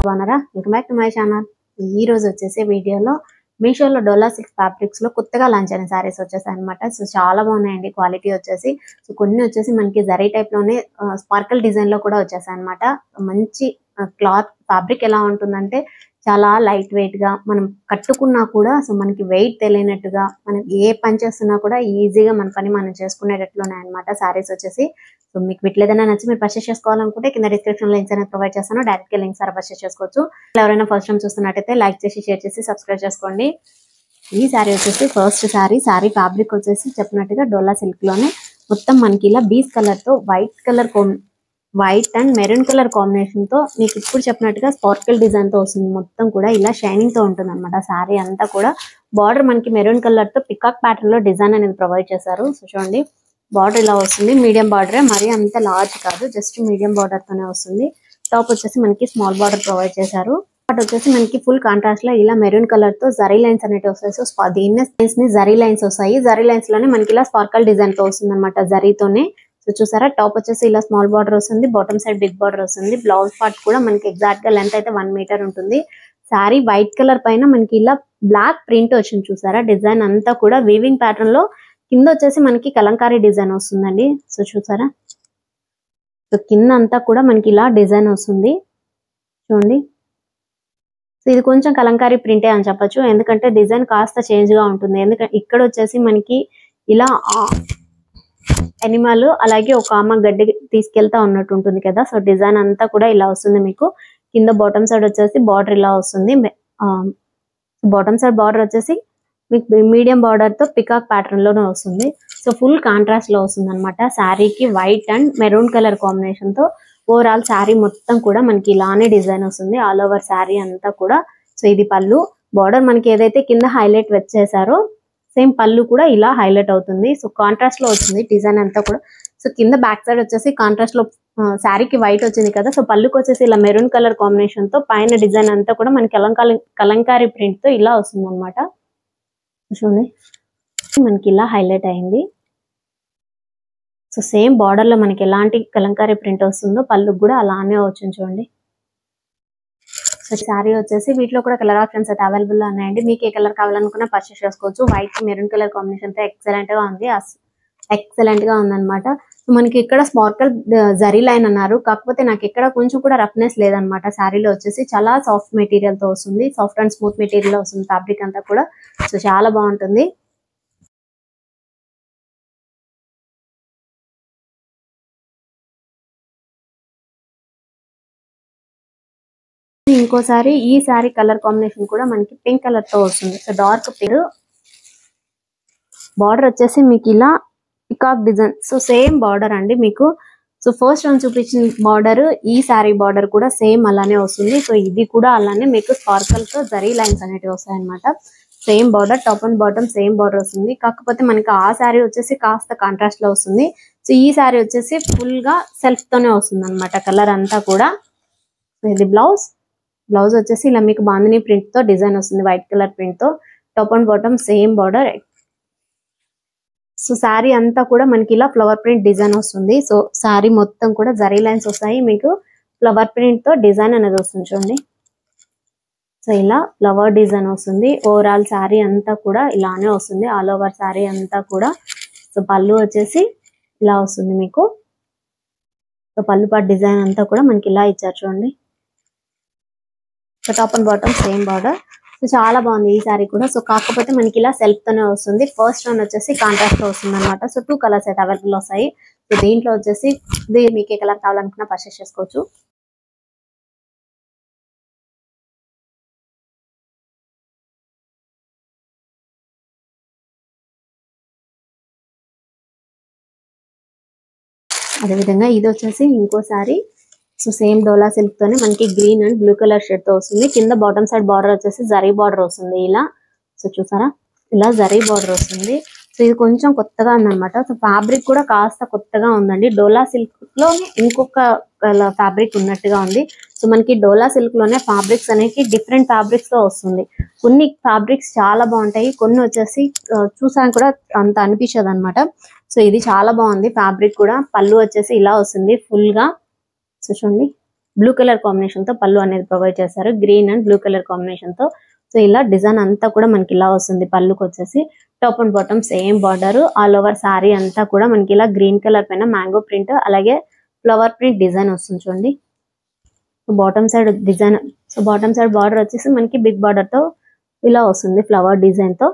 బాగున్నారా? Welcome back to my channel. ఈ రోజు వచ్చేసి వీడియోలో మీషోలో డోలా సిల్క్ ఫ్యాబ్రిక్స్ లో కొత్తగా లాంచ్ అయిన సారీస్ వచ్చేసాయి అనమాట. సో చాలా బాగున్నాయండి క్వాలిటీ వచ్చేసి. సో కొన్ని వచ్చేసి మనకి జరీ టైప్ లోనే స్పార్కల్ డిజైన్ లో కూడా వచ్చేసాయి అనమాట. మంచి క్లాత్ ఫ్యాబ్రిక్ ఎలా ఉంటుందంటే చాలా లైట్ వెయిట్ గా మనం కట్టుకున్నా కూడా సో మనకి వెయిట్ తెలియనట్టుగా మనం ఏ పని చేస్తున్నా కూడా ఈజీగా మన పని మనం చేసుకునేటట్లు ఉన్నాయన్నమాట సారీస్ వచ్చేసి. సో మీకు వీటిలో ఏదైనా నచ్చి మీరు పర్చేస్ చేసుకోవాలనుకుంటే కింద డిస్క్రిప్షన్ లింక్స్ అనేది ప్రొవైడ్ చేస్తాను, డైరెక్ట్ గా లింక్స్ పర్చేస్ చేసుకోవచ్చు. ఎవరైనా ఫస్ట్ టైం చూస్తున్నట్టయితే లైక్ చేసి షేర్ చేసి సబ్స్క్రైబ్ చేసుకోండి. ఈ సారీ వచ్చేసి ఫస్ట్ సారీ ఫ్యాబ్రిక్ వచ్చేసి చెప్పినట్టుగా డోలా సిల్క్ లోనే మొత్తం మనకి ఇలా బీస్ కలర్ తో white and maroon colour combination తో మీకు ఇప్పుడు చెప్పినట్టుగా స్పార్కిల్ డిజైన్ తో వస్తుంది. మొత్తం కూడా ఇలా షైనింగ్ తో ఉంటుంది అనమాట సారీ అంతా కూడా. బార్డర్ మనకి మెరూన్ కలర్ తో పికాక్ ప్యాటర్న్ లో డిజైన్ అనేది ప్రొవైడ్ చేశారు. సో చూడండి బార్డర్ ఇలా వస్తుంది, మీడియం బార్డర్, మరి అంత లార్జ్ కాదు, జస్ట్ మీడియం బార్డర్ తోనే వస్తుంది. టాప్ వచ్చేసి మనకి స్మాల్ బార్డర్ ప్రొవైడ్ చేశారు. బట్ వచ్చేసి మనకి ఫుల్ కాంట్రాస్ట్ లో ఇలా మెరూన్ కలర్ తో జరీ లైన్స్ అనేవి వస్తాయి. సో దీన్ని జరీ లైన్స్ వస్తాయి. జరీ లైన్స్ లోనే మనకి ఇలా స్పార్కల్ డిజైన్ తో వస్తుంది అనమాట జరీతోనే. సో చూసారా టాప్ వచ్చేసి ఇలా స్మాల్ బార్డర్ వస్తుంది, బాటమ్ సైడ్ బిగ్ బార్డర్ వస్తుంది. బ్లౌజ్ పార్ట్ కూడా మనకి ఎగ్జాక్ట్ గా లెంత్ అయితే 1 మీటర్ ఉంటుంది. సారీ వైట్ కలర్ పైన మనకి ఇలా బ్లాక్ ప్రింట్ వచ్చింది చూసారా. డిజైన్ అంతా కూడా వీవింగ్ ప్యాటర్న్ లో కింద వచ్చేసి మనకి కలంకారీ డిజైన్ వస్తుందండి. సో చూసారా సో కింద అంతా కూడా మనకి ఇలా డిజైన్ వస్తుంది చూడండి. సో ఇది కొంచెం కలంకారీ ప్రింటే అని చెప్పొచ్చు, ఎందుకంటే డిజైన్ కాస్త చేంజ్ గా ఉంటుంది. ఎందుకంటే ఇక్కడ వచ్చేసి మనకి ఇలా ఎనిమల్ అలాగే ఒక ఆమె గడ్డి తీసుకెళ్తా ఉన్నట్టు ఉంటుంది కదా. సో డిజైన్ అంతా కూడా ఇలా వస్తుంది మీకు. కింద బాటమ్ సైడ్ వచ్చేసి బార్డర్ ఇలా వస్తుంది. బాటమ్ సైడ్ బార్డర్ వచ్చేసి మీకు మీడియం బార్డర్ తో పికాక్ ప్యాటర్న్ లోనే వస్తుంది. సో ఫుల్ కాంట్రాస్ట్ లో వస్తుంది అనమాట. శారీకి white and maroon colour combination తో ఓవరాల్ శారీ మొత్తం కూడా మనకి ఇలానే డిజైన్ వస్తుంది ఆల్ ఓవర్ శారీ అంతా కూడా. సో ఇది పళ్ళు. బార్డర్ మనకి ఏదైతే కింద హైలైట్ వచ్చేసారో సేమ్ పళ్ళు కూడా ఇలా హైలైట్ అవుతుంది. సో కాంట్రాస్ట్ లో వచ్చింది డిజైన్ అంతా కూడా. సో కింద బ్యాక్ సైడ్ వచ్చేసి కాంట్రాస్ట్ లో శారీకి వైట్ వచ్చింది కదా. సో పళ్ళుకి వచ్చేసి ఇలా మెరూన్ కలర్ కాంబినేషన్ తో పైన డిజైన్ అంతా కూడా మనకి కలంకారీ ప్రింట్ తో ఇలా వస్తుంది అనమాట. చూడండి మనకి ఇలా హైలైట్ అయింది. సో సేమ్ బార్డర్ లో మనకి ఎలాంటి కలంకారీ ప్రింట్ వస్తుందో పళ్ళుకి కూడా అలానే వచ్చింది చూడండి. సో శారీ వచ్చేసి వీటిలో కూడా కలర్ ఆప్షన్స్ అయితే అవైలబుల్ గా ఉన్నాయండి. మీకు ఏ కలర్ కావాలనుకున్నా పర్చేస్ చేసుకోవచ్చు. వైట్ మెరూన్ కలర్ కాంబినేషన్ తో ఎక్సలెంట్ గా ఉందన్నమాట. సో మనకి ఇక్కడ స్పార్కల్ జరీ లైన్ అన్నారు, కాకపోతే నాకు ఇక్కడ కొంచెం కూడా రఫ్నెస్ లేదనమాట. శారీలో వచ్చేసి చాలా సాఫ్ట్ మెటీరియల్ తో వస్తుంది, సాఫ్ట్ అండ్ స్మూత్ మెటీరియల్ లో వస్తుంది ఫ్యాబ్రిక్ అంతా కూడా. సో చాలా బాగుంటుంది. ఇంకోసారి ఈ శారీ కలర్ కాంబినేషన్ కూడా మనకి పింక్ కలర్ తో వస్తుంది. సో డార్క్ పింక్ బార్డర్ వచ్చేసి మీకు ఇలా peacock design. So same border అండి మీకు. సో ఫస్ట్ వన్ చూపించిన బార్డర్ ఈ శారీ బార్డర్ కూడా సేమ్ అలానే వస్తుంది. సో ఇది కూడా అలానే మీకు స్పార్కల్ తో జరీ లైన్స్ అనేవి వస్తాయి అనమాట. Same border, top and bottom same border వస్తుంది. కాకపోతే మనకి ఆ శారీ వచ్చేసి కాస్త కాంట్రాస్ట్ లో వస్తుంది. సో ఈ శారీ వచ్చేసి ఫుల్ గా సెల్ఫ్ తోనే వస్తుంది అనమాట కలర్ అంతా కూడా. సో ఇది బ్లౌజ్ వచ్చేసి ఇలా మీకు బాందిని ప్రింట్ తో డిజైన్ వస్తుంది, వైట్ కలర్ ప్రింట్ తో. Top and bottom same border. So sari అంతా కూడా మనకి ఇలా ఫ్లవర్ ప్రింట్ డిజైన్ వస్తుంది. సో శారీ మొత్తం కూడా జరీ లైన్స్ వస్తాయి, మీకు ఫ్లవర్ ప్రింట్ తో డిజైన్ అనేది వస్తుంది చూడండి. సో ఇలా ఫ్లవర్ డిజైన్ వస్తుంది. ఓవరాల్ శారీ అంతా కూడా ఇలానే వస్తుంది ఆల్ ఓవర్ శారీ అంతా కూడా. సో పళ్ళు వచ్చేసి ఇలా వస్తుంది మీకు. సో పళ్ళు పాటు డిజైన్ అంతా కూడా మనకి ఇలా ఇచ్చారు చూడండి. So top and bottom same border. So చాలా బాగుంది ఈ సారీ కూడా. సో కాకపోతే మనకి ఇలా సెల్ఫ్ తోనే వస్తుంది. ఫస్ట్ వన్ వచ్చేసి కాంట్రాస్ట్ లో వస్తుంది అనమాట. సో 2 కలర్స్ అయితే అవైలబుల్ వస్తాయి. సో దీంట్లో వచ్చేసి మీకు ఏ కలర్ కావాలనుకున్నా పర్చేస్ చేసుకోవచ్చు. అదేవిధంగా ఇది వచ్చేసి ఇంకోసారి. సో సేమ్ డోలా సిల్క్ తోనే మనకి green and blue colour shade తో వస్తుంది. కింద బాటమ్ సైడ్ బార్డర్ వచ్చేసి జరీ బార్డర్ వస్తుంది ఇలా. సో చూసారా ఇలా జరీ బార్డర్ వస్తుంది. సో ఇది కొంచెం కొత్తగా ఉందన్నమాట. సో ఫ్యాబ్రిక్ కూడా కాస్త కొత్తగా ఉందండి. డోలా సిల్క్ లోనే ఇంకొక ఫ్యాబ్రిక్ ఉన్నట్టుగా ఉంది. సో మనకి డోలా సిల్క్ లోనే ఫ్యాబ్రిక్స్ అనేవి డిఫరెంట్ ఫ్యాబ్రిక్స్ తో వస్తుంది. కొన్ని ఫ్యాబ్రిక్స్ చాలా బాగుంటాయి, కొన్ని వచ్చేసి చూసాను కూడా అంత అనిపించదు అనమాట. సో ఇది చాలా బాగుంది ఫ్యాబ్రిక్ కూడా. పళ్ళు వచ్చేసి ఇలా వస్తుంది ఫుల్ గా. సో చూడండి బ్లూ కలర్ కాంబినేషన్ తో పళ్ళు అనేది ప్రొవైడ్ చేశారు. Green and blue colour combination తో. సో ఇలా డిజైన్ అంతా కూడా మనకి ఇలా వస్తుంది. పళ్ళుకి వచ్చేసి top and bottom same border. All over sorry అంతా కూడా మనకి ఇలా గ్రీన్ కలర్ పైన మ్యాంగో ప్రింట్ అలాగే ఫ్లవర్ ప్రింట్ డిజైన్ వస్తుంది చూడండి. Bottom side design, so bottom side border వచ్చేసి మనకి బిగ్ బార్డర్ తో ఇలా వస్తుంది ఫ్లవర్ డిజైన్ తో.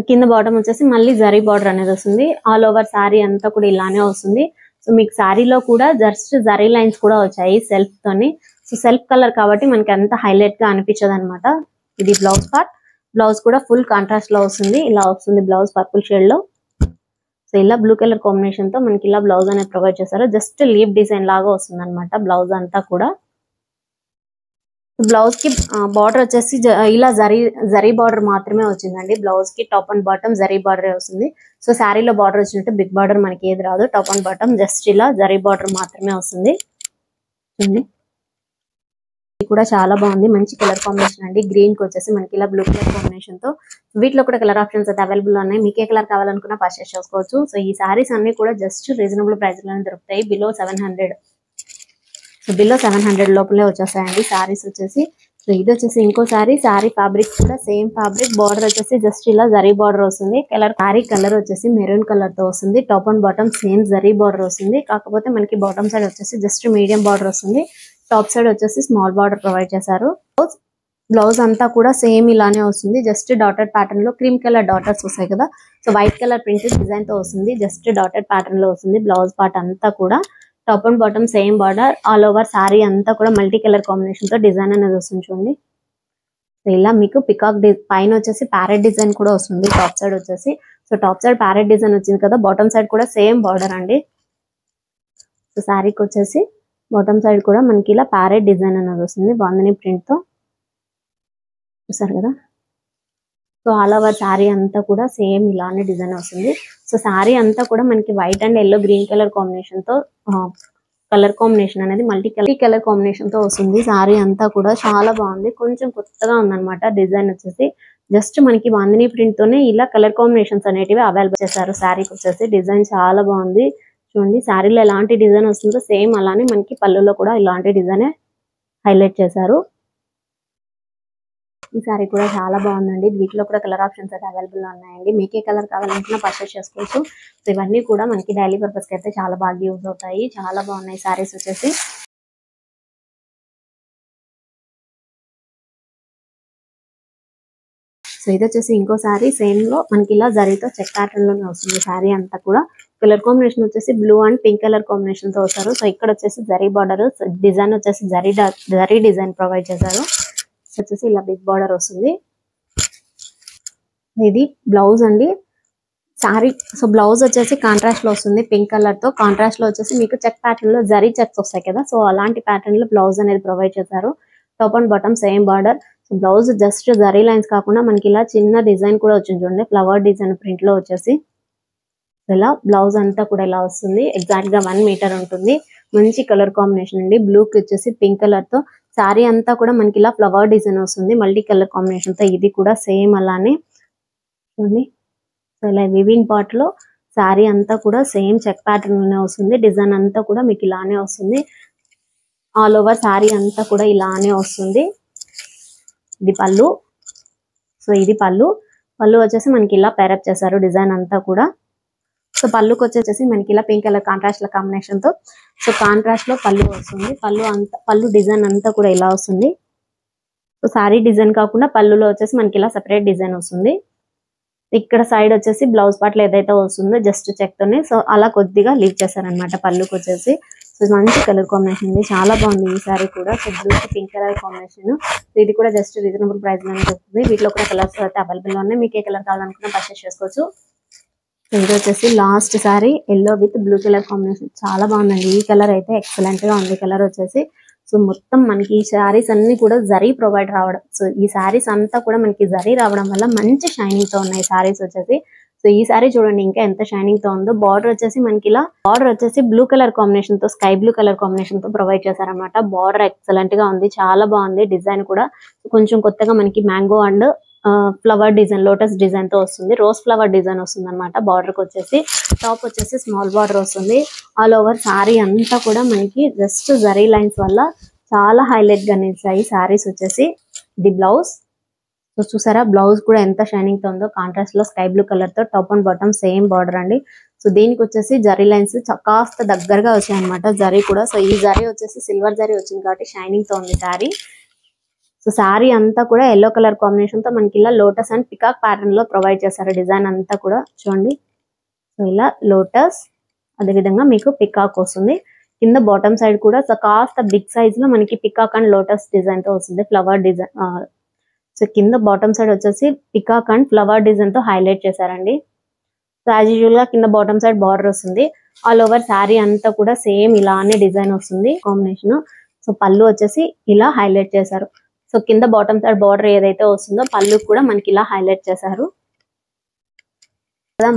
కింద బాటమ్ వచ్చేసి మళ్ళీ జరీ బార్డర్ అనేది వస్తుంది. ఆల్ ఓవర్ సారీ అంతా కూడా ఇలానే వస్తుంది. సో మీకు సారీలో కూడా జస్ట్ జరీ లైన్స్ కూడా వచ్చాయి సెల్ఫ్ తోని. సో సెల్ఫ్ కలర్ కాబట్టి మనకి అంత హైలైట్ గా అనిపించదు అనమాట. ఇది బ్లౌజ్ పార్ట్. బ్లౌజ్ కూడా ఫుల్ కాంట్రాస్ట్ లో వస్తుంది. ఇలా వస్తుంది బ్లౌజ్ పర్పుల్ షేడ్ లో. సో ఇలా బ్లూ కలర్ కాంబినేషన్ తో మనకి ఇలా బ్లౌజ్ అనేది ప్రొవైడ్ చేశారు. జస్ట్ లీవ్ డిజైన్ లాగా వస్తుంది అనమాట బ్లౌజ్ అంతా కూడా. బ్లౌజ్ కి బార్డర్ వచ్చేసి ఇలా జరీ బార్డర్ మాత్రమే వచ్చిందండి. బ్లౌజ్ కి top and bottom zari border వస్తుంది. సో శారీలో బార్డర్ వచ్చినట్టు బిగ్ బార్డర్ మనకి ఏది రాదు. టాప్ అండ్ బాటమ్ జస్ట్ ఇలా జరీ బార్డర్ మాత్రమే వస్తుంది. చూడండి ఇది కూడా చాలా బాగుంది. మంచి కలర్ కాంబినేషన్ అండి. గ్రీన్ కి వచ్చేసి మనకి ఇలా బ్లూ కలర్ కాంబినేషన్ తో. వీటిలో కూడా కలర్ ఆప్షన్స్ అయితే అవైలబుల్ ఉన్నాయి. మీకు ఏ కలర్ కావాలనుకున్నా పర్చేస్ చేసుకోవచ్చు. సో ఈ సారీస్ అన్ని కూడా జస్ట్ రీజనబుల్ ప్రైస్ లోనే దొరుకుతాయి. బిలో 700. సో బిలో 700 లోపలే వచ్చేస్తాయండి సారీస్ వచ్చేసి. సో ఇది వచ్చేసి ఇంకో సారీ ఫ్యాబ్రిక్ కూడా సేమ్ ఫ్యాబ్రిక్. బార్డర్ వచ్చేసి జస్ట్ ఇలా జరీ బార్డర్ వస్తుంది. సారీ కలర్ వచ్చేసి మెరూన్ కలర్ తో వస్తుంది. Top and bottom same zari border వస్తుంది. కాకపోతే మనకి బాటమ్ సైడ్ వచ్చేసి జస్ట్ మీడియం బార్డర్ వస్తుంది. టాప్ సైడ్ వచ్చేసి స్మాల్ బార్డర్ ప్రొవైడ్ చేశారు. బ్లౌజ్ అంతా కూడా సేమ్ ఇలానే వస్తుంది. జస్ట్ డాటెడ్ ప్యాటర్న్ లో క్రీమ్ కలర్ డాటర్స్ వస్తాయి కదా. So white colour print design తో వస్తుంది. జస్ట్ డాటెడ్ ప్యాటర్న్ లో వస్తుంది. బ్లౌజ్ పార్ట్ అంతా కూడా top and bottom same border. All over sorry అంతా కూడా మల్టీ కలర్ కాంబినేషన్ తో డిజైన్ అనేది వస్తుంది చూడండి. ఇలా మీకు పికాక్ పైన వచ్చేసి ప్యారెట్ డిజైన్ కూడా వస్తుంది టాప్ సైడ్ వచ్చేసి. So top side parrot design వచ్చింది కదా. బాటమ్ సైడ్ కూడా సేమ్ బార్డర్ అండి. సో సారీకి వచ్చేసి బాటమ్ సైడ్ కూడా మనకి ఇలా ప్యారెట్ డిజైన్ అనేది వస్తుంది బాందిని ప్రింట్ తో. చూసారు కదా. సో ఆల్ ఓవర్ సారీ అంతా కూడా సేమ్ ఇలానే డిజైన్ వస్తుంది. సో సారీ అంతా కూడా మనకి white and yellow green colour combination తో కలర్ కాంబినేషన్ అనేది మల్టీ కలర్ కాంబినేషన్ తో వస్తుంది. సారీ అంతా కూడా చాలా బాగుంది. కొంచెం కొత్తగా ఉందన్నమాట డిజైన్ వచ్చేసి. జస్ట్ మనకి బాందిని ప్రింట్ తోనే ఇలా కలర్ కాంబినేషన్స్ అనేటివి అవైలబుల్ చేశారు. సారీకి వచ్చేసి డిజైన్ చాలా బాగుంది చూడండి. సారీలో ఎలాంటి డిజైన్ వస్తుందో సేమ్ అలానే మనకి పళ్ళులో కూడా ఇలాంటి డిజైన్ హైలైట్ చేశారు. ఈ సారీ కూడా చాలా బాగుందండి. వీటిలో కూడా కలర్ ఆప్షన్స్ అయితే అవైలబుల్ ఉన్నాయండి. మీకు ఏ కలర్ కావాలనుకున్నా పర్చేస్ చేసుకోవచ్చు. సో ఇవన్నీ కూడా మనకి డైలీ పర్పస్ కి అయితే చాలా బాగా యూజ్ అవుతాయి. చాలా బాగున్నాయి సారీస్ వచ్చేసి. సో ఇది వచ్చేసి ఇంకో సారీ సేమ్ లో మనకి ఇలా జరీతో చెక్ ప్యాటర్న్ లోనే వస్తుంది. సారీ అంతా కూడా కలర్ కాంబినేషన్ వచ్చేసి blue and pink colour combination తో వస్తారు. సో ఇక్కడ వచ్చేసి జరీ బార్డర్ డిజైన్ వచ్చేసి జరీ డిజైన్ ప్రొవైడ్ చేశారు. వచ్చేసి ఇలా బిగ్ బార్డర్ వస్తుంది. ఇది బ్లౌజ్ అండి సారీ. సో బ్లౌజ్ వచ్చేసి కాంట్రాస్ట్ లో వస్తుంది పింక్ కలర్ తో. కాంట్రాస్ట్ లో వచ్చేసి మీకు చెక్ ప్యాటర్న్ లో జరీ చెక్స్ వస్తాయి కదా. సో అలాంటి ప్యాటర్న్ లో బ్లౌజ్ అనేది ప్రొవైడ్ చేశారు. Top and bottom same border. So blouse just zari lines కాకుండా మనకి ఇలా చిన్న డిజైన్ కూడా వచ్చింది చూడండి. ఫ్లవర్ డిజైన్ ప్రింట్ లో వచ్చేసి ఇలా బ్లౌజ్ అంతా కూడా ఇలా వస్తుంది. ఎగ్జాక్ట్ గా 1 మీటర్ ఉంటుంది. మంచి కలర్ కాంబినేషన్ అండి. బ్లూ కి వచ్చేసి పింక్ కలర్ తో సారీ అంతా కూడా మనకి ఇలా ఫ్లవర్ డిజైన్ వస్తుంది మల్టీ కలర్ కాంబినేషన్ తో. ఇది కూడా సేమ్ అలానే చూడండి. సో ఇలా వివింగ్ పార్ట్ లో సారీ అంతా కూడా సేమ్ చెక్ ప్యాటర్న్ లోనే వస్తుంది. డిజైన్ అంతా కూడా మీకు ఇలానే వస్తుంది. ఆల్ ఓవర్ సారీ అంతా కూడా ఇలానే వస్తుంది. ఇది పళ్ళు. సో ఇది పళ్ళు వచ్చేసి మనకి ఇలా పేరప్ చేశారు డిజైన్ అంతా కూడా. సో పళ్ళుకి వచ్చేసి మనకి ఇలా పింక్ కలర్ కాంట్రాస్ట్ కాంబినేషన్ తో. సో కాంట్రాస్ట్ లో పళ్ళు వస్తుంది. పళ్ళు డిజైన్ అంతా కూడా ఇలా వస్తుంది. సో సారీ డిజైన్ కాకుండా పళ్ళులో వచ్చేసి మనకి ఇలా సెపరేట్ డిజైన్ వస్తుంది. ఇక్కడ సైడ్ వచ్చేసి బ్లౌజ్ పార్ట్ ఏదైతే వస్తుందో జస్ట్ చెక్ తోనే సో అలా కొద్దిగా లీవ్ చేశారనమాట పళ్ళుకి వచ్చేసి. సో మంచి కలర్ కాంబినేషన్ ఉంది. చాలా బాగుంది ఈ సారీ కూడా. So blue pink colour combination. So ఇది కూడా జస్ట్ రీజనబుల్ ప్రైస్ లోనే వస్తుంది. వీటిలో కూడా కలర్స్ అయితే అవైలబుల్ ఉన్నాయి. మీకు ఏ కలర్ కావాలనుకున్నా పర్చేస్ చేసుకోవచ్చు. ఇది వచ్చేసి last sorry yellow with blue colour combination. చాలా బాగుందండి. ఈ కలర్ అయితే ఎక్సలెంట్ గా ఉంది కలర్ వచ్చేసి. సో మొత్తం మనకి ఈ సారీస్ అన్ని కూడా జరీ ప్రొవైడ్ రావడం. సో ఈ సారీస్ అంతా కూడా మనకి జరీ రావడం వల్ల మంచి షైనింగ్ తో ఉన్నాయి సారీస్ వచ్చేసి. సో ఈ సారీ చూడండి ఇంకా ఎంత షైనింగ్ తో ఉందో. బార్డర్ వచ్చేసి మనకి ఇలా బార్డర్ వచ్చేసి బ్లూ కలర్ కాంబినేషన్ తో స్కై బ్లూ కలర్ కాంబినేషన్ తో ప్రొవైడ్ చేశారనమాట. బార్డర్ ఎక్సలెంట్ గా ఉంది. చాలా బాగుంది డిజైన్ కూడా. కొంచెం కొత్తగా మనకి mango and flower design, lotus design తో వస్తుంది. రోజ్ ఫ్లవర్ డిజైన్ వస్తుంది అనమాట. బార్డర్ కి వచ్చేసి టాప్ వచ్చేసి స్మాల్ బార్డర్ వస్తుంది. ఆల్ ఓవర్ సారీ అంతా కూడా మనకి జస్ట్ జరీ లైన్స్ వల్ల చాలా హైలైట్ గా నిలిచాయి సారీస్ వచ్చేసి. ది బ్లౌజ్ సో చూసారా, బ్లౌజ్ కూడా ఎంత షైనింగ్ తో ఉందో. కాంట్రాస్ట్ లో స్కై బ్లూ కలర్ తో top and bottom same border అండి. సో దీనికి వచ్చేసి జరీ లైన్స్ కాస్త దగ్గరగా వచ్చాయి అనమాట. జరీ కూడా సో ఈ జరీ వచ్చేసి సిల్వర్ జరీ వచ్చింది కాబట్టి షైనింగ్ తో ఉంది సారీ. సో సారీ అంతా కూడా ఎల్లో కలర్ కాంబినేషన్ తో మనకి ఇలా లోటస్ అండ్ పికాక్ ప్యాటర్న్ లో ప్రొవైడ్ చేశారు. డిజైన్ అంతా కూడా చూడండి. సో ఇలా లోటస్, అదే విధంగా మీకు పికాక్ వస్తుంది. కింద బాటమ్ సైడ్ కూడా సో కాస్త బిగ్ సైజ్ లో మనకి పికాక్ అండ్ లోటస్ డిజైన్ తో వస్తుంది. ఫ్లవర్ డిజైన్ సో కింద బాటమ్ సైడ్ వచ్చేసి పికాక్ అండ్ ఫ్లవర్ డిజైన్ తో హైలైట్ చేశారండి. సో యాజ్ యూజువల్ గా కింద బాటమ్ సైడ్ బార్డర్ వస్తుంది. ఆల్ ఓవర్ శారీ అంతా కూడా సేమ్ ఇలానే డిజైన్ వస్తుంది కాంబినేషన్. సో పళ్ళు వచ్చేసి ఇలా హైలైట్ చేశారు. సో కింద బాటమ్ సైడ్ బార్డర్ ఏదైతే వస్తుందో పళ్ళు కూడా మనకి ఇలా హైలైట్ చేశారు.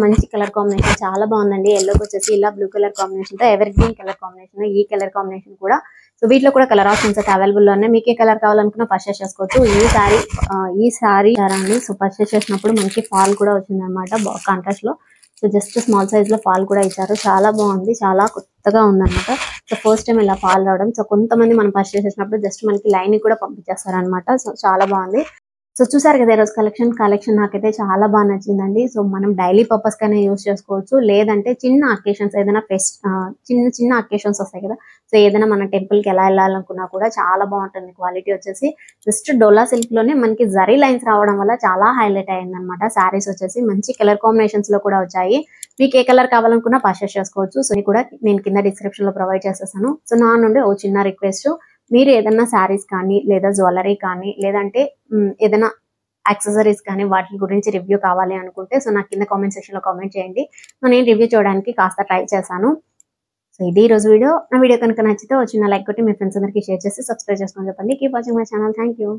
మంచి కలర్ కాంబినేషన్ చాలా బాగుందండి. ఎల్లోకి వచ్చేసి ఇలా బ్లూ కలర్ కాంబినేషన్ తో ఎవర్ గ్రీన్ కలర్ కాంబినేషన్, ఈ కలర్ కాంబినేషన్ కూడా. సో వీటిలో కూడా కలర్ ఆప్షన్స్ అయితే అవైలబుల్ లో ఉన్నాయి. మీకు ఏ కలర్ కావాలనుకున్నా పర్చేస్ చేసుకోవచ్చు. ఈ సారీ అండి. సో పర్చేస్ చేసినప్పుడు మనకి ఫాల్ కూడా వచ్చింది అనమాట కాంట్రాస్ట్ లో. సో జస్ట్ స్మాల్ సైజ్ లో ఫాల్ కూడా ఇచ్చారు. చాలా బాగుంది, చాలా కొత్తగా ఉందన్నమాట. సో ఫస్ట్ టైం ఇలా ఫాల్ రావడం. సో కొంతమంది మనం పర్చేస్ చేసినప్పుడు జస్ట్ మనకి లైన్ కూడా పంపించేస్తారు అనమాట. సో చాలా బాగుంది. సో చూసారు కదా ఈరోజు కలెక్షన్ నాకైతే చాలా బాగా నచ్చిందండి. సో మనం డైలీ పర్పస్ కైనా యూజ్ చేసుకోవచ్చు, లేదంటే చిన్న అకేషన్స్ ఏదైనా చిన్న అకేషన్స్ వస్తాయి కదా. సో ఏదైనా మన టెంపుల్ కి ఎలా వెళ్ళాలనుకున్నా కూడా చాలా బాగుంటుంది. క్వాలిటీ వచ్చేసి జస్ట్ డోలా సిల్క్ లోనే మనకి జరీ లైన్స్ రావడం వల్ల చాలా హైలైట్ అయింది అనమాట. సారీస్ వచ్చేసి మంచి కలర్ కాంబినేషన్స్ లో కూడా వచ్చాయి. మీకు ఏ కలర్ కావాలనుకున్నా పర్చేస్ చేసుకోవచ్చు. సో ఇది కూడా నేను కింద డిస్క్రిప్షన్ లో ప్రొవైడ్ చేసేసాను. సో నా నుండి ఓ చిన్న రిక్వెస్ట్, మీరు ఏదైనా శారీస్ కానీ లేదా జ్యువెలరీ కానీ లేదంటే ఏదైనా యాక్సెసరీస్ కానీ వాటి గురించి రివ్యూ కావాలి అనుకుంటే సో నాకు కింద కామెంట్ సెక్షన్ లో కామెంట్ చేయండి. సో నేను రివ్యూ చేయడానికి కాస్త ట్రై చేశాను. సో ఇది ఈ రోజు వీడియో. నా వీడియో కనుక నచ్చితే వచ్చిన లైక్ కొట్టి మీ ఫ్రెండ్స్ అందరికీ షేర్ చేసి సబ్స్క్రైబ్ చేసుకొని చెప్పండి. Keep watching my channel. Thank you.